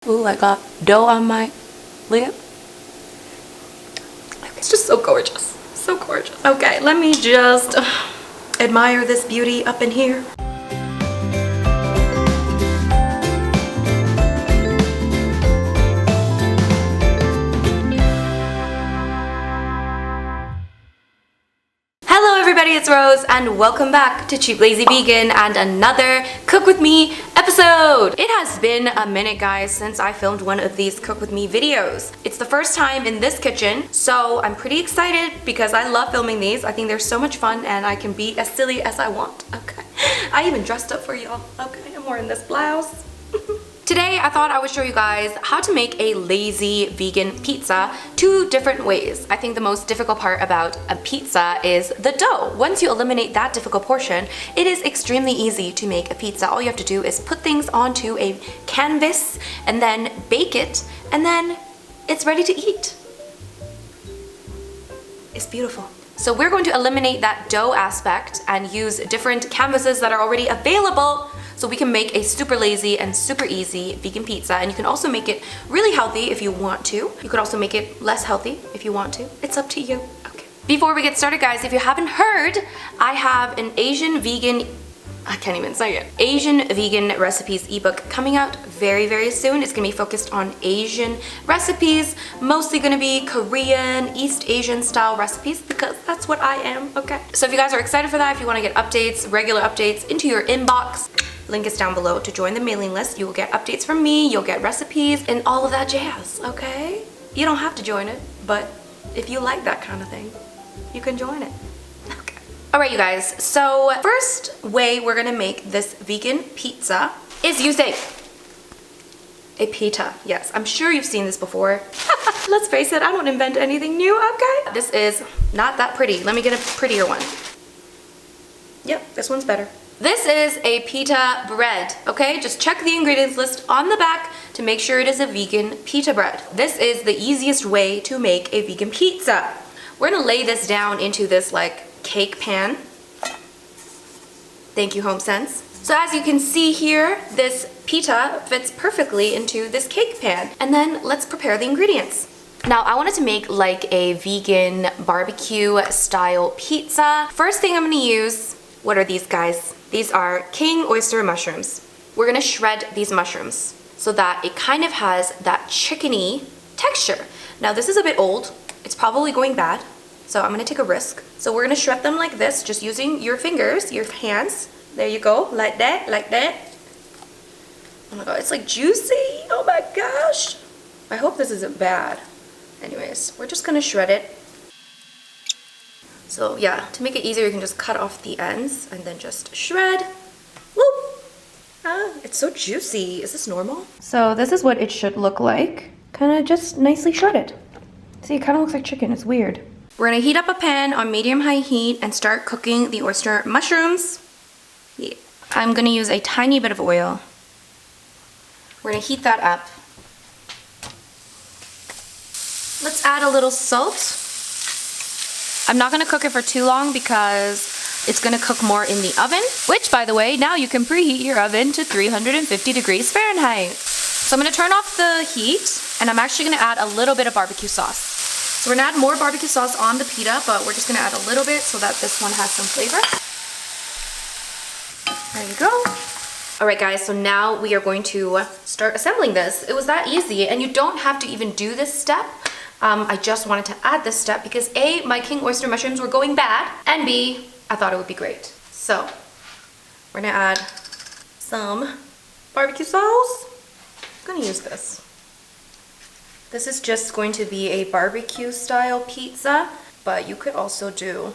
Ooh, I got dough on my lip. It's just so gorgeous. So gorgeous. Okay, let me just admire this beauty up in here. Hello everybody, it's Rose and welcome back to Cheap Lazy Vegan and another Cook With Me episode. It has been a minute, guys, since I filmed one of these Cook With Me videos. It's the first time in this kitchen, so I'm pretty excited because I love filming these. I think they're so much fun and I can be as silly as I want, okay? I even dressed up for y'all, okay? I'm wearing this blouse. Today, I thought I would show you guys how to make a lazy vegan pizza two different ways. I think the most difficult part about a pizza is the dough. Once you eliminate that difficult portion, it is extremely easy to make a pizza. All you have to do is put things onto a canvas and then bake it, and then it's ready to eat. It's beautiful. So we're going to eliminate that dough aspect and use different canvases that are already available so we can make a super lazy and super easy vegan pizza. And you can also make it really healthy if you want to. You could also make it less healthy if you want to. It's up to you. Okay. Before we get started, guys, if you haven't heard, I have an Asian vegan recipes ebook coming out very, very soon. It's gonna be focused on Asian recipes, mostly gonna be Korean, East Asian style recipes because that's what I am, okay? So if you guys are excited for that, if you wanna get updates, regular updates into your inbox, link is down below to join the mailing list. You will get updates from me, you'll get recipes, and all of that jazz, okay? You don't have to join it, but if you like that kind of thing, you can join it. Alright, you guys, so first way we're gonna make this vegan pizza is using a pita. Yes, I'm sure you've seen this before. Let's face it, I don't invent anything new, okay? This is not that pretty. Let me get a prettier one. Yep, this one's better. This is a pita bread, okay? Just check the ingredients list on the back to make sure it is a vegan pita bread. This is the easiest way to make a vegan pizza. We're gonna lay this down into this like cake pan. Thank you, HomeSense. So as you can see here, this pita fits perfectly into this cake pan. And then let's prepare the ingredients. Now I wanted to make like a vegan barbecue style pizza. First thing I'm gonna use, what are these guys? These are king oyster mushrooms. We're gonna shred these mushrooms so that it kind of has that chickeny texture. Now this is a bit old. It's probably going bad. So I'm gonna take a risk. So we're gonna shred them like this, just using your fingers, your hands. There you go, like that, like that. Oh my god, it's like juicy. Oh my gosh. I hope this isn't bad. Anyways, we're just gonna shred it. So yeah, to make it easier, you can just cut off the ends and then just shred. Whoop! Ah, it's so juicy. Is this normal? So this is what it should look like. Kind of just nicely shredded. See, it kind of looks like chicken. It's weird. We're gonna heat up a pan on medium-high heat and start cooking the oyster mushrooms. Yeah. I'm gonna use a tiny bit of oil. We're gonna heat that up. Let's add a little salt. I'm not gonna cook it for too long because it's gonna cook more in the oven, which, by the way, now you can preheat your oven to 350 degrees Fahrenheit. So I'm gonna turn off the heat and I'm actually gonna add a little bit of barbecue sauce. So we're gonna add more barbecue sauce on the pita, but we're just gonna add a little bit so that this one has some flavor. There you go. All right, guys, so now we are going to start assembling this. It was that easy, and you don't have to even do this step. I just wanted to add this step because A, my king oyster mushrooms were going bad, and B, I thought it would be great. So we're gonna add some barbecue sauce. I'm gonna use this. This is just going to be a barbecue style pizza, but you could also do,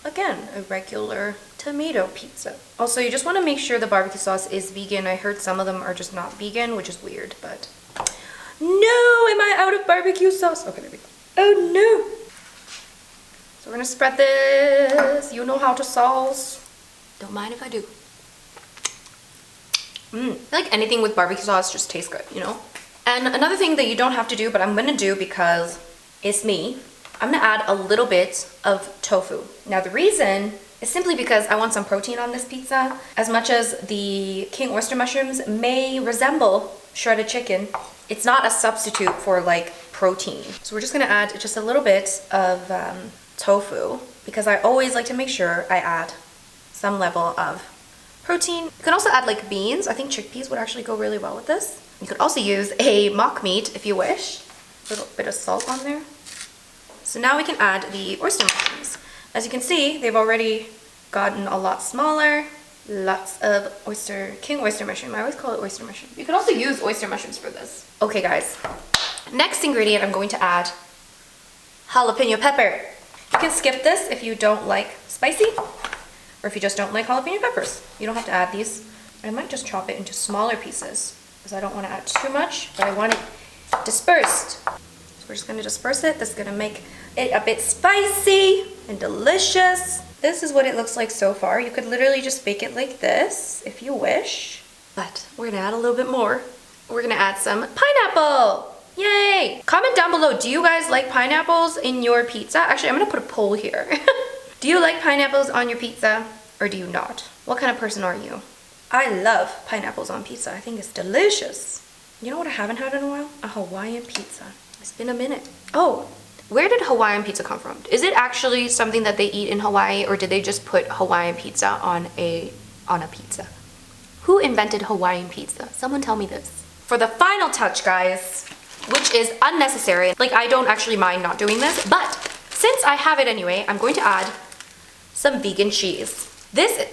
again, a regular tomato pizza. Also, you just want to make sure the barbecue sauce is vegan. I heard some of them are just not vegan, which is weird, but no, am I out of barbecue sauce? Okay, there we go. Oh no. So we're gonna spread this. You know how to sauce. Don't mind if I do. I feel like anything with barbecue sauce just tastes good, you know? And another thing that you don't have to do, but I'm gonna do because it's me, I'm gonna add a little bit of tofu. Now the reason is simply because I want some protein on this pizza. As much as the king oyster mushrooms may resemble shredded chicken, it's not a substitute for like protein. So we're just gonna add just a little bit of tofu because I always like to make sure I add some level of protein. You can also add like beans. I think chickpeas would actually go really well with this. You could also use a mock meat if you wish. A little bit of salt on there. So now we can add the oyster mushrooms. As you can see, they've already gotten a lot smaller. Lots of king oyster mushroom. I always call it oyster mushroom. You could also use oyster mushrooms for this. Okay guys, next ingredient I'm going to add jalapeno pepper. You can skip this if you don't like spicy, or if you just don't like jalapeno peppers. You don't have to add these. I might just chop it into smaller pieces because I don't want to add too much, but I want it dispersed. So we're just going to disperse it. This is going to make it a bit spicy and delicious. This is what it looks like so far. You could literally just bake it like this if you wish. But we're going to add a little bit more. We're going to add some pineapple. Yay! Comment down below, do you guys like pineapples in your pizza? Actually, I'm going to put a poll here. Do you like pineapples on your pizza or do you not? What kind of person are you? I love pineapples on pizza. I think it's delicious. You know what I haven't had in a while? A Hawaiian pizza. It's been a minute. Oh, where did Hawaiian pizza come from? Is it actually something that they eat in Hawaii, or did they just put Hawaiian pizza on a pizza? Who invented Hawaiian pizza? Someone tell me this. For the final touch, guys, which is unnecessary. Like, I don't actually mind not doing this, but since I have it anyway, I'm going to add some vegan cheese. This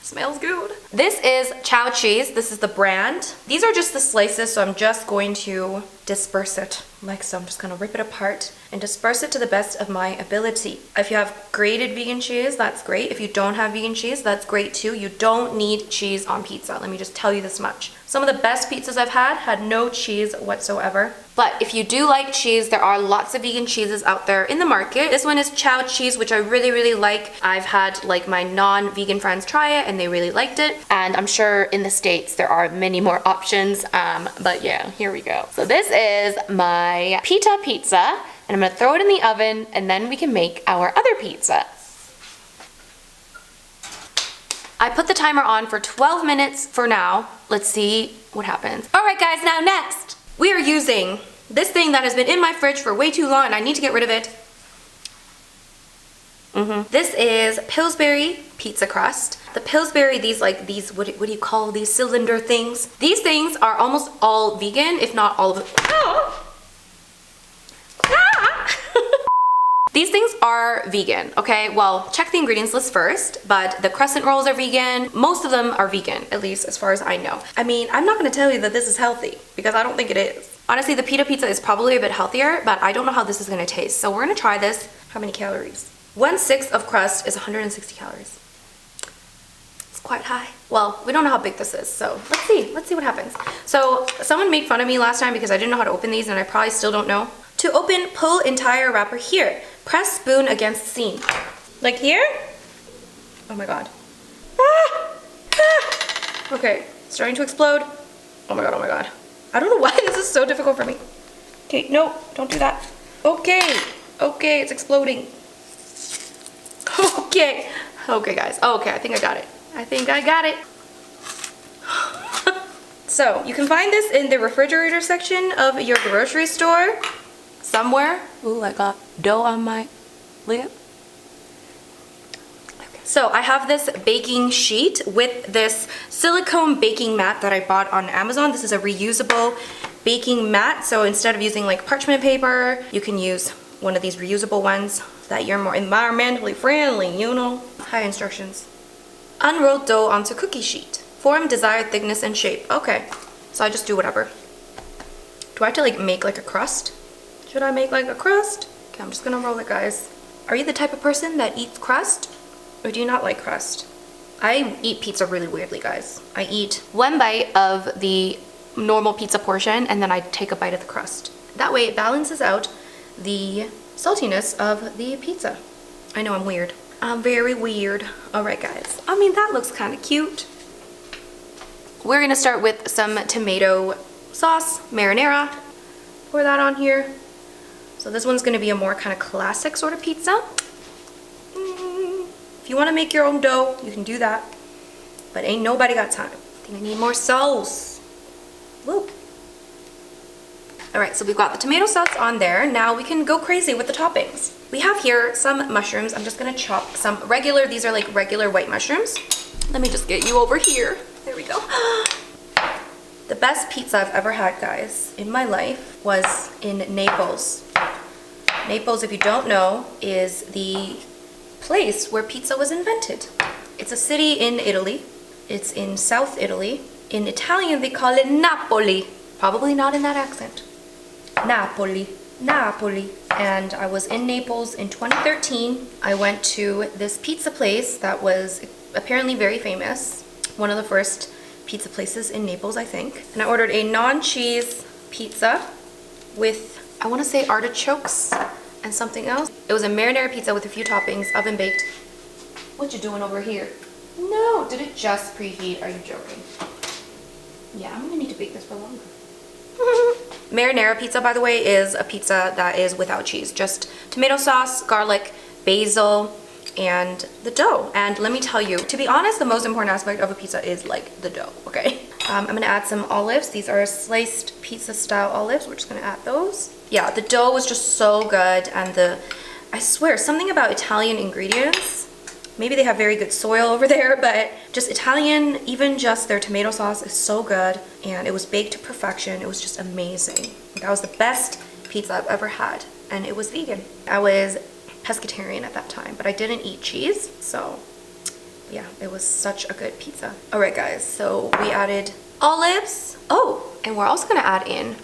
smells good. This is Chow cheese. This is the brand. These are just the slices, so I'm just going to disperse it like so. I'm just gonna rip it apart and disperse it to the best of my ability. If you have grated vegan cheese, that's great. If you don't have vegan cheese, that's great too. You don't need cheese on pizza. Let me just tell you this much. Some of the best pizzas I've had no cheese whatsoever. But if you do like cheese, there are lots of vegan cheeses out there in the market. This one is Chow cheese, which I really, really like. I've had like my non-vegan friends try it and they really liked it. And I'm sure in the States there are many more options. But yeah, here we go. So this is my pita pizza, and I'm gonna throw it in the oven and then we can make our other pizza. I put the timer on for 12 minutes for now. Let's see what happens. All right guys, now next, we are using this thing that has been in my fridge for way too long and I need to get rid of it. This is Pillsbury pizza crust. The Pillsbury, what do you call these cylinder things? These things are almost all vegan, if not all of them. Oh. These things are vegan, okay? Well, check the ingredients list first, but the crescent rolls are vegan. Most of them are vegan, at least as far as I know. I mean, I'm not gonna tell you that this is healthy because I don't think it is. Honestly, the pita pizza is probably a bit healthier, but I don't know how this is gonna taste. So we're gonna try this. How many calories? 1/6 of crust is 160 calories. It's quite high. Well, we don't know how big this is, so let's see what happens. So someone made fun of me last time because I didn't know how to open these and I probably still don't know. To open, pull entire wrapper here. Press spoon against seam. Like here? Oh my god. Okay, starting to explode. Oh my god, oh my god. I don't know why this is so difficult for me. Okay, no, don't do that. Okay, okay, it's exploding. Okay, okay guys, okay, I think I got it. I think I got it. So, you can find this in the refrigerator section of your grocery store. Somewhere. Ooh, I got dough on my lip. Okay. So I have this baking sheet with this silicone baking mat that I bought on Amazon. This is a reusable baking mat. So instead of using like parchment paper, you can use one of these reusable ones that you're more environmentally friendly, you know. Hi, instructions. Unroll dough onto cookie sheet. Form desired thickness and shape. Okay, so I just do whatever. Do I have to like make like a crust? Should I make like a crust? Okay, I'm just gonna roll it, guys. Are you the type of person that eats crust? Or do you not like crust? I eat pizza really weirdly, guys. I eat one bite of the normal pizza portion and then I take a bite of the crust. That way it balances out the saltiness of the pizza. I know I'm weird. I'm very weird. All right, guys. I mean, that looks kind of cute. We're gonna start with some tomato sauce, marinara. Pour that on here. So this one's gonna be a more kind of classic sort of pizza. If you wanna make your own dough, you can do that. But ain't nobody got time. I think I need more sauce. Woo. All right, so we've got the tomato sauce on there. Now we can go crazy with the toppings. We have here some mushrooms. I'm just gonna chop some regular, these are like regular white mushrooms. Let me just get you over here. There we go. The best pizza I've ever had, guys, in my life was in Naples. Naples, if you don't know, is the place where pizza was invented. It's a city in Italy. It's in South Italy. In Italian, they call it Napoli. Probably not in that accent. Napoli. Napoli. And I was in Naples in 2013. I went to this pizza place that was apparently very famous. One of the first pizza places in Naples, I think. And I ordered a non-cheese pizza with, I want to say, artichokes and something else. It was a marinara pizza with a few toppings, oven baked. What you doing over here? No, did it just preheat? Are you joking? Yeah, I'm gonna need to bake this for longer. Marinara pizza, by the way, is a pizza that is without cheese. Just tomato sauce, garlic, basil, and the dough. And let me tell you, to be honest, the most important aspect of a pizza is like the dough, okay? I'm gonna add some olives. These are sliced pizza style olives. We're just gonna add those. Yeah, the dough was just so good, and I swear, something about Italian ingredients, maybe they have very good soil over there, but just Italian, even just their tomato sauce is so good, and it was baked to perfection. It was just amazing. That was the best pizza I've ever had, and it was vegan. I was pescatarian at that time, but I didn't eat cheese, so yeah, it was such a good pizza. All right, guys, so we added olives. Oh, and we're also gonna add in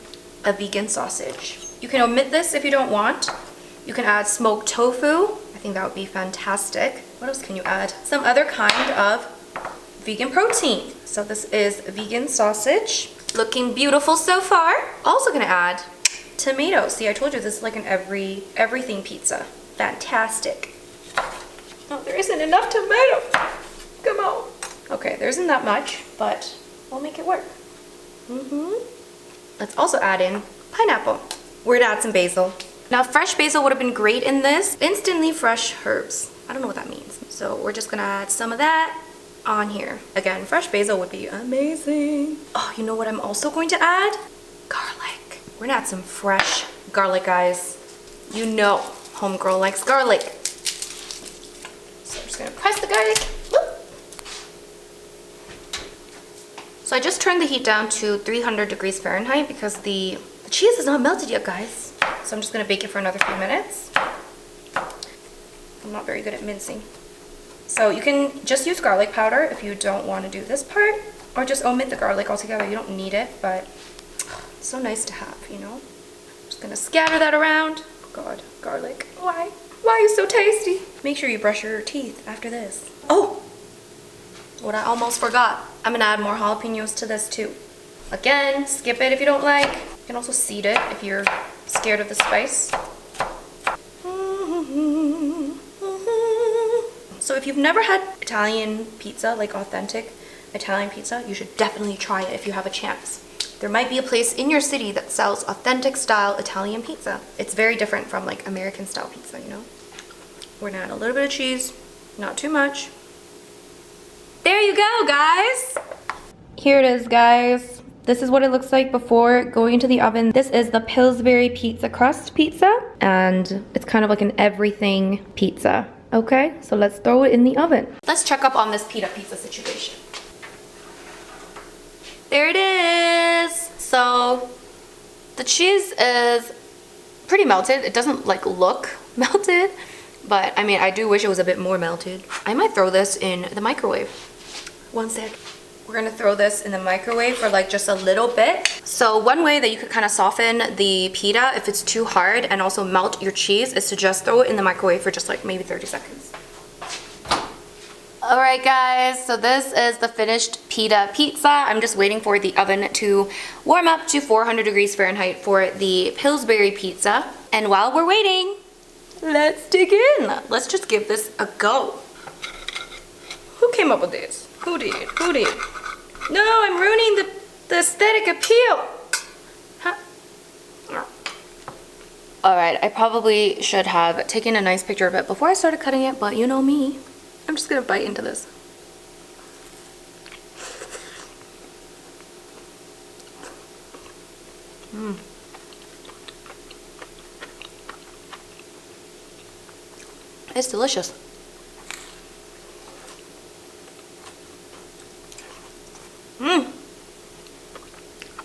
a vegan sausage. You can omit this if you don't want. You can add smoked tofu. I think that would be fantastic. What else can you add? Some other kind of vegan protein. So this is vegan sausage. Looking beautiful so far. Also gonna add tomatoes. See, I told you this is like an everything pizza. Fantastic. Oh, there isn't enough tomato. Come on. Okay, there isn't that much, but we'll make it work. Let's also add in pineapple. We're gonna add some basil. Now, fresh basil would have been great in this. Instantly fresh herbs. I don't know what that means. So we're just gonna add some of that on here. Again, fresh basil would be amazing. Oh, you know what I'm also going to add? Garlic. We're gonna add some fresh garlic, guys. You know, homegirl likes garlic. So I'm just gonna press the garlic. Whoop. So I just turned the heat down to 300 degrees Fahrenheit because the cheese is not melted yet, guys. So I'm just gonna bake it for another few minutes. I'm not very good at mincing. So you can just use garlic powder if you don't want to do this part, or just omit the garlic altogether. You don't need it, but it's so nice to have, you know? Just gonna scatter that around. Oh God, garlic. Why? Why are you so tasty? Make sure you brush your teeth after this. Oh, what I almost forgot. I'm gonna add more jalapenos to this too. Again, skip it if you don't like. You can also seed it if you're scared of the spice. So if you've never had Italian pizza, like authentic Italian pizza, you should definitely try it if you have a chance. There might be a place in your city that sells authentic style Italian pizza. It's very different from like American style pizza, you know? We're gonna add a little bit of cheese, not too much. There you go, guys. Here it is, guys. This is what it looks like before going into the oven. This is the Pillsbury Pizza Crust pizza, and it's kind of like an everything pizza. Okay, so let's throw it in the oven. Let's check up on this pita pizza situation. There it is. So the cheese is pretty melted. It doesn't like look melted, but I mean, I do wish it was a bit more melted. I might throw this in the microwave. One sec. We're gonna throw this in the microwave for like just a little bit. So one way that you could kind of soften the pita if it's too hard and also melt your cheese is to just throw it in the microwave for just like maybe 30 seconds. All right, guys, so this is the finished pita pizza. I'm just waiting for the oven to warm up to 400 degrees Fahrenheit for the Pillsbury pizza. And while we're waiting, let's dig in. Let's just give this a go. Who came up with this? Who did? Who did? No, I'm ruining the aesthetic appeal. Huh? Alright, I probably should have taken a nice picture of it before I started cutting it, but you know me. I'm just gonna bite into this. It's delicious.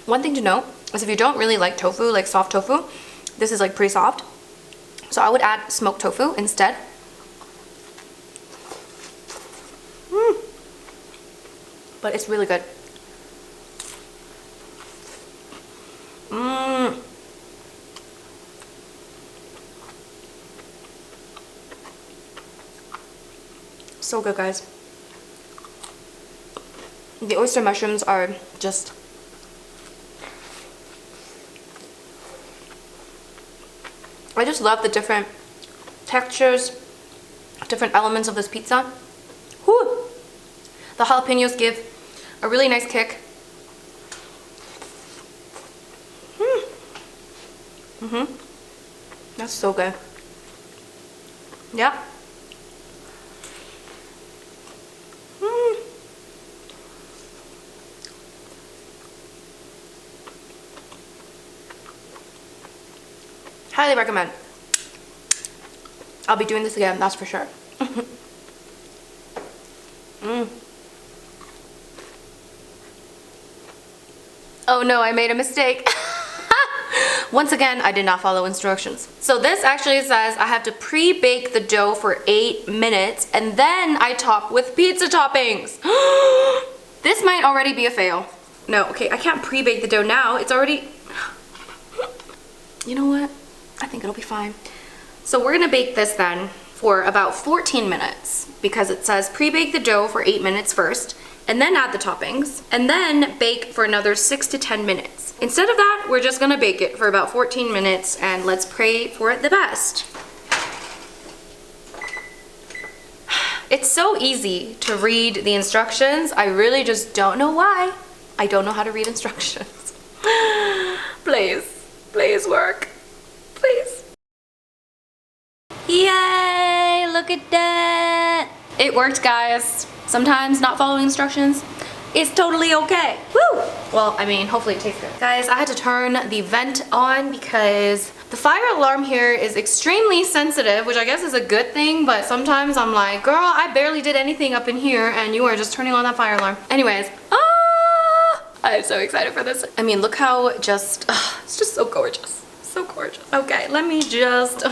One thing to note is if you don't really like tofu, like soft tofu, this is like pretty soft. So I would add smoked tofu instead. But it's really good. So good, guys. The oyster mushrooms are just... I just love the different textures, different elements of this pizza. Whew! The jalapenos give a really nice kick. That's so good. Yeah. Highly recommend. I'll be doing this again, that's for sure. Oh no, I made a mistake. Once again, I did not follow instructions. So this actually says I have to pre-bake the dough for 8 minutes and then I top with pizza toppings. This might already be a fail. No, okay, I can't pre-bake the dough now. It's already... You know what? I think it'll be fine. So we're gonna bake this then for about 14 minutes because it says pre-bake the dough for 8 minutes first and then add the toppings and then bake for another 6 to 10 minutes. Instead of that, we're just gonna bake it for about 14 minutes and let's pray for the best. It's so easy to read the instructions. I really just don't know why. I don't know how to read instructions. Please, please work. Please. Yay, look at that. It worked, guys. Sometimes not following instructions is totally okay. Woo! Well, I mean, hopefully it tastes good. Guys, I had to turn the vent on because the fire alarm here is extremely sensitive, which I guess is a good thing, but sometimes I'm like, girl, I barely did anything up in here and you are just turning on that fire alarm. Anyways, I'm so excited for this. I mean, look how just, it's just so gorgeous. So gorgeous. Okay, let me just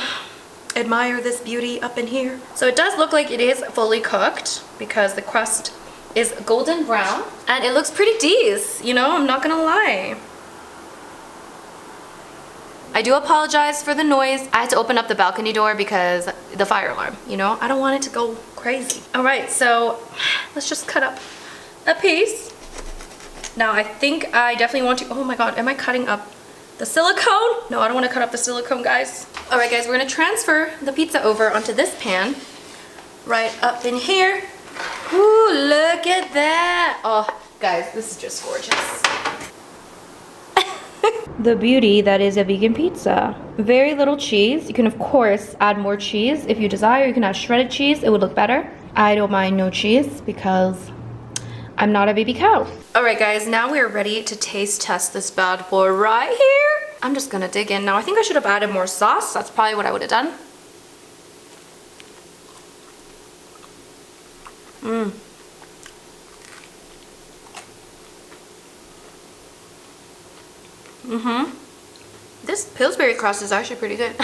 admire this beauty up in here. So it does look like it is fully cooked because the crust is golden brown and it looks pretty decent, you know, I'm not gonna lie. I do apologize for the noise. I had to open up the balcony door because the fire alarm, you know, I don't want it to go crazy. All right, so let's just cut up a piece. Now I think I definitely want to, oh my God, am I cutting up the silicone? No, I don't want to cut up the silicone, guys. All right, guys, we're gonna transfer the pizza over onto this pan right up in here. Ooh, look at that. Oh, guys, this is just gorgeous. The beauty that is a vegan pizza. Very little cheese. You can, of course, add more cheese if you desire. You can add shredded cheese. It would look better. I don't mind no cheese because I'm not a baby cow. All right, guys, now we are ready to taste test this bad boy right here. I'm just gonna dig in now. I think I should have added more sauce. That's probably what I would have done. This Pillsbury crust is actually pretty good.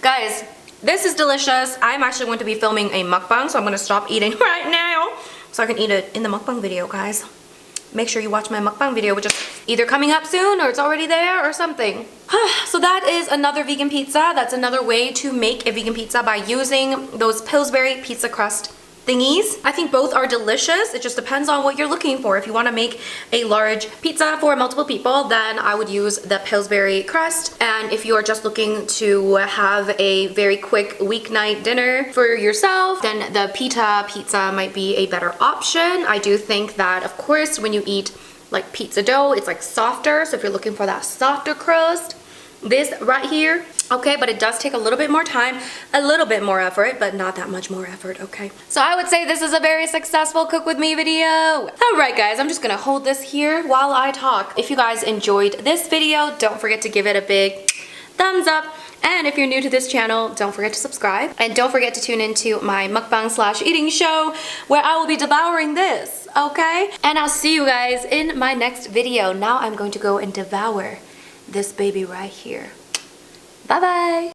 Guys, this is delicious. I'm actually going to be filming a mukbang, so I'm going to stop eating right now so I can eat it in the mukbang video, guys. Make sure you watch my mukbang video, which is either coming up soon or it's already there or something. So that is another vegan pizza. That's another way to make a vegan pizza by using those Pillsbury pizza crust thingies. I think both are delicious. It just depends on what you're looking for. If you want to make a large pizza for multiple people, then I would use the Pillsbury crust. And if you are just looking to have a very quick weeknight dinner for yourself, then the pita pizza might be a better option. I do think that, of course, when you eat like pizza dough, it's like softer. So if you're looking for that softer crust, this right here, okay? But it does take a little bit more time, a little bit more effort, but not that much more effort, okay? So I would say this is a very successful cook with me video. All right, guys, I'm just gonna hold this here while I talk. If you guys enjoyed this video, don't forget to give it a big thumbs up. And if you're new to this channel, don't forget to subscribe. And don't forget to tune into my mukbang/eating show where I will be devouring this, okay? And I'll see you guys in my next video. Now I'm going to go and devour this baby right here. Bye-bye.